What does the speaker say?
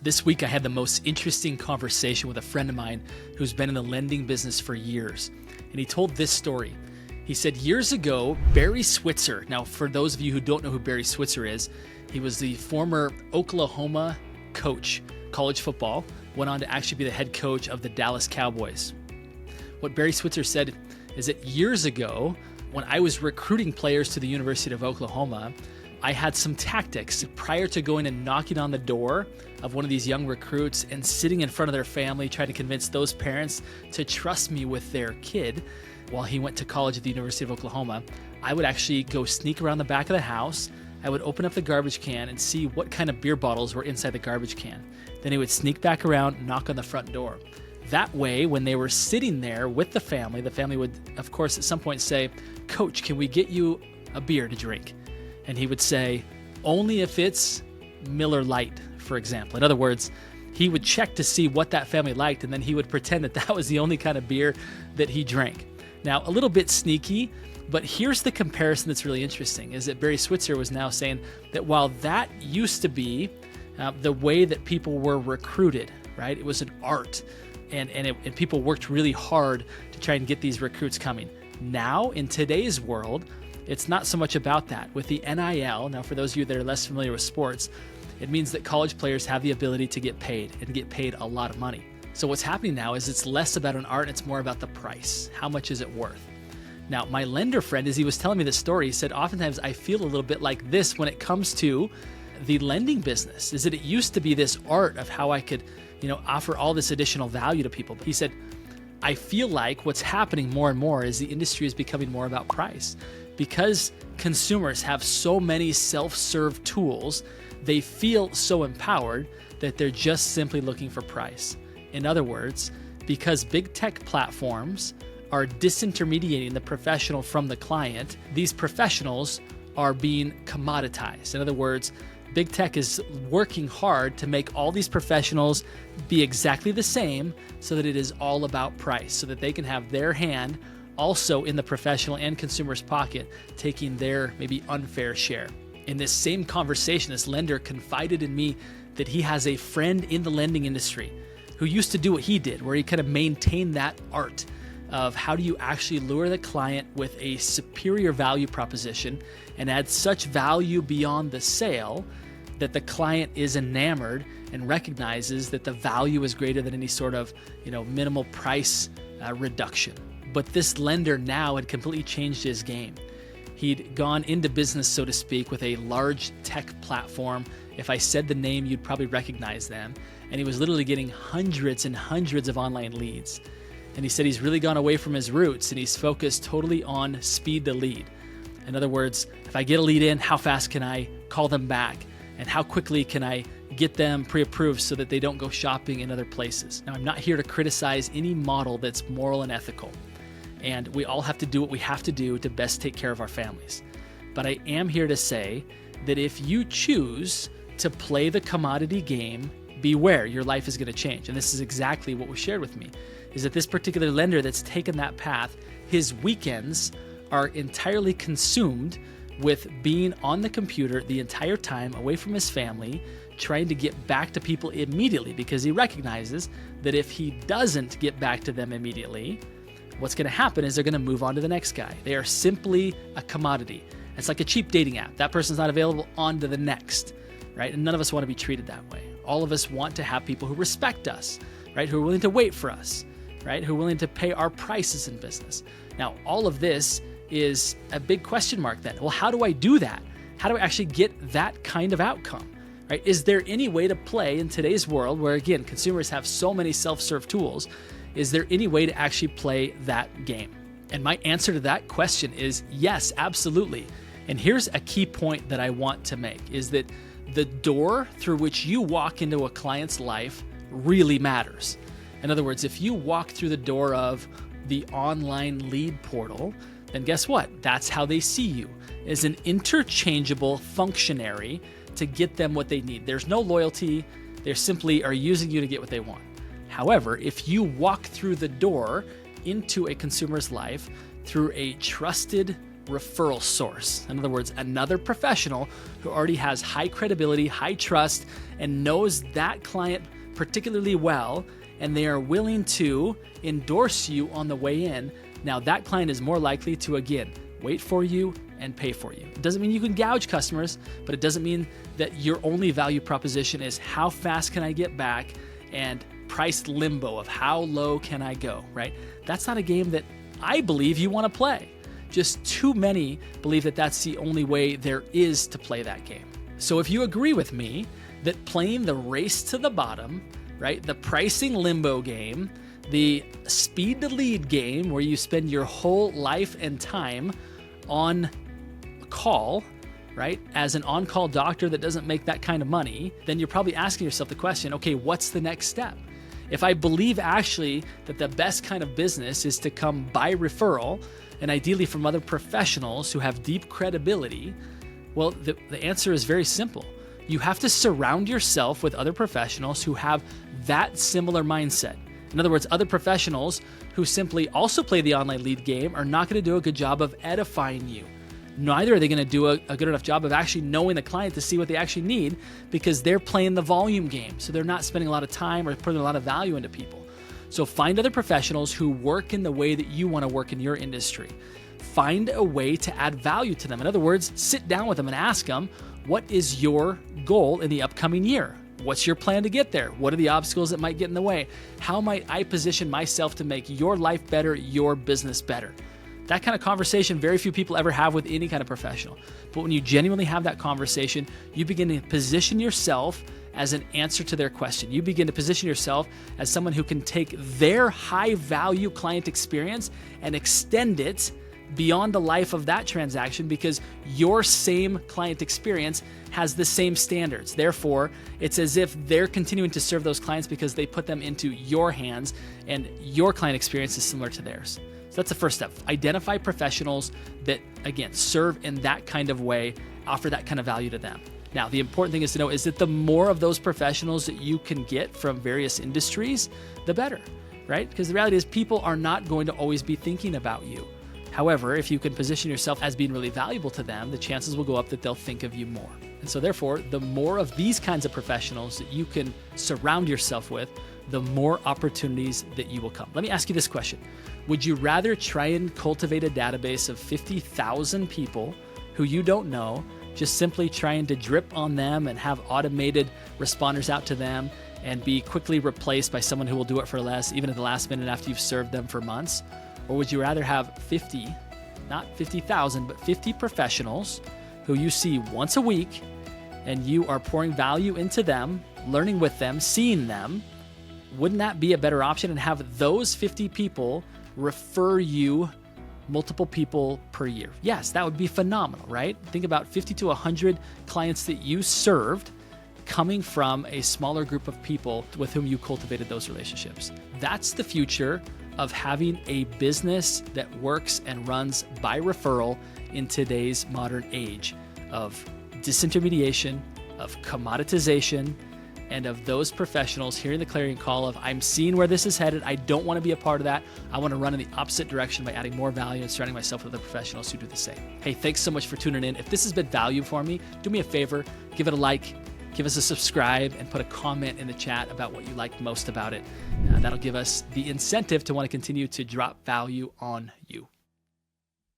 This week, I had the most interesting conversation with a friend of mine who's been in the lending business for years. And he told this story. He said years ago, Barry Switzer, now for those of you who don't know who Barry Switzer is, he was the former Oklahoma coach, college football, went on to actually be the head coach of the Dallas Cowboys. What Barry Switzer said is that years ago, when I was recruiting players to the University of Oklahoma, I had some tactics prior to going and knocking on the door of one of these young recruits and sitting in front of their family, trying to convince those parents to trust me with their kid while he went to college at the University of Oklahoma. I would actually go sneak around the back of the house. I would open up the garbage can and see what kind of beer bottles were inside the garbage can. Then he would sneak back around, knock on the front door. That way, when they were sitting there with the family would, of course, at some point say, "Coach, can we get you a beer to drink?" And he would say, "Only if it's Miller Lite," for example. In other words, he would check to see what that family liked, and then he would pretend that that was the only kind of beer that he drank. Now, a little bit sneaky, but here's the comparison that's really interesting, is that Barry Switzer was now saying that while that used to be the way that people were recruited, right? It was an art, and people worked really hard to try and get these recruits coming. Now, in today's world, it's not so much about that. With the NIL, now for those of you that are less familiar with sports, it means that college players have the ability to get paid and get paid a lot of money. So what's happening now is it's less about an art, it's more about the price. How much is it worth? Now, my lender friend, as he was telling me this story, he said, oftentimes I feel a little bit like this when it comes to the lending business, is that it used to be this art of how I could, offer all this additional value to people. But he said, I feel like what's happening more and more is the industry is becoming more about price. Because consumers have so many self-serve tools, they feel so empowered that they're just simply looking for price. In other words, because big tech platforms are disintermediating the professional from the client, these professionals are being commoditized. In other words, big tech is working hard to make all these professionals be exactly the same so that it is all about price, so that they can have their hand also in the professional and consumer's pocket, taking their maybe unfair share. In this same conversation, this lender confided in me that he has a friend in the lending industry who used to do what he did, where he kind of maintained that art of how do you actually lure the client with a superior value proposition and add such value beyond the sale that the client is enamored and recognizes that the value is greater than any sort of minimal price reduction. But this lender now had completely changed his game. He'd gone into business, so to speak, with a large tech platform. If I said the name, you'd probably recognize them. And he was literally getting hundreds and hundreds of online leads. And he said he's really gone away from his roots and he's focused totally on speed to lead. In other words, if I get a lead in, how fast can I call them back? And how quickly can I get them pre-approved so that they don't go shopping in other places? Now, I'm not here to criticize any model that's moral and ethical. And we all have to do what we have to do to best take care of our families. But I am here to say that if you choose to play the commodity game, beware, your life is going to change. And this is exactly what was shared with me, is that this particular lender that's taken that path, his weekends are entirely consumed with being on the computer the entire time, away from his family, trying to get back to people immediately, because he recognizes that if he doesn't get back to them immediately, what's going to happen is they're going to move on to the next guy. They are simply a commodity. It's like a cheap dating app. That person's not available, on to the next, right? And none of us want to be treated that way. All of us want to have people who respect us, right? Who are willing to wait for us, right? Who are willing to pay our prices in business. Now, all of this is a big question mark then. Well, how do I do that? How do I actually get that kind of outcome, right? Is there any way to play in today's world where, again, consumers have so many self-serve tools? Is there any way to actually play that game? And my answer to that question is yes, absolutely. And here's a key point that I want to make, is that the door through which you walk into a client's life really matters. In other words, if you walk through the door of the online lead portal, then guess what? That's how they see you, as an interchangeable functionary to get them what they need. There's no loyalty. They simply are using you to get what they want. However, if you walk through the door into a consumer's life through a trusted referral source. In other words, another professional who already has high credibility, high trust, and knows that client particularly well, and they are willing to endorse you on the way in. Now, that client is more likely to, again, wait for you and pay for you. It doesn't mean you can gouge customers, but it doesn't mean that your only value proposition is how fast can I get back and price limbo of how low can I go, right? That's not a game that I believe you want to play. Just too many believe that that's the only way there is to play that game. So if you agree with me that playing the race to the bottom, right, the pricing limbo game, the speed to lead game where you spend your whole life and time on call, right, as an on-call doctor that doesn't make that kind of money, then you're probably asking yourself the question, okay, what's the next step? If I believe actually that the best kind of business is to come by referral, and ideally from other professionals who have deep credibility, well, the answer is very simple. You have to surround yourself with other professionals who have that similar mindset. In other words, other professionals who simply also play the online lead game are not going to do a good job of edifying you. Neither are they going to do a good enough job of actually knowing the client to see what they actually need, because they're playing the volume game. So they're not spending a lot of time or putting a lot of value into people. So find other professionals who work in the way that you want to work in your industry. Find a way to add value to them. In other words, sit down with them and ask them, what is your goal in the upcoming year? What's your plan to get there? What are the obstacles that might get in the way? How might I position myself to make your life better, your business better? That kind of conversation very few people ever have with any kind of professional. But when you genuinely have that conversation, you begin to position yourself as an answer to their question. You begin to position yourself as someone who can take their high value client experience and extend it beyond the life of that transaction, because your same client experience has the same standards. Therefore, it's as if they're continuing to serve those clients because they put them into your hands and your client experience is similar to theirs. So that's the first step. Identify professionals that, again, serve in that kind of way, offer that kind of value to them. Now, the important thing is to know is that the more of those professionals that you can get from various industries, the better, right? Because the reality is people are not going to always be thinking about you. However, if you can position yourself as being really valuable to them, the chances will go up that they'll think of you more. And so therefore, the more of these kinds of professionals that you can surround yourself with, the more opportunities that you will come. Let me ask you this question. Would you rather try and cultivate a database of 50,000 people who you don't know, just simply trying to drip on them and have automated responders out to them and be quickly replaced by someone who will do it for less, even at the last minute after you've served them for months? Or would you rather have 50, not 50,000, but 50 professionals who you see once a week and you are pouring value into them, learning with them, seeing them? Wouldn't that be a better option, and have those 50 people refer you multiple people per year? Yes, that would be phenomenal, right? Think about 50 to 100 clients that you served coming from a smaller group of people with whom you cultivated those relationships. That's the future of having a business that works and runs by referral in today's modern age of disintermediation, of commoditization, and of those professionals hearing the clarion call of, I'm seeing where this is headed. I don't want to be a part of that. I want to run in the opposite direction by adding more value and surrounding myself with other professionals who do the same. Hey, thanks so much for tuning in. If this has been value for me, do me a favor, give it a like, give us a subscribe, and put a comment in the chat about what you liked most about it. That'll give us the incentive to want to continue to drop value on you.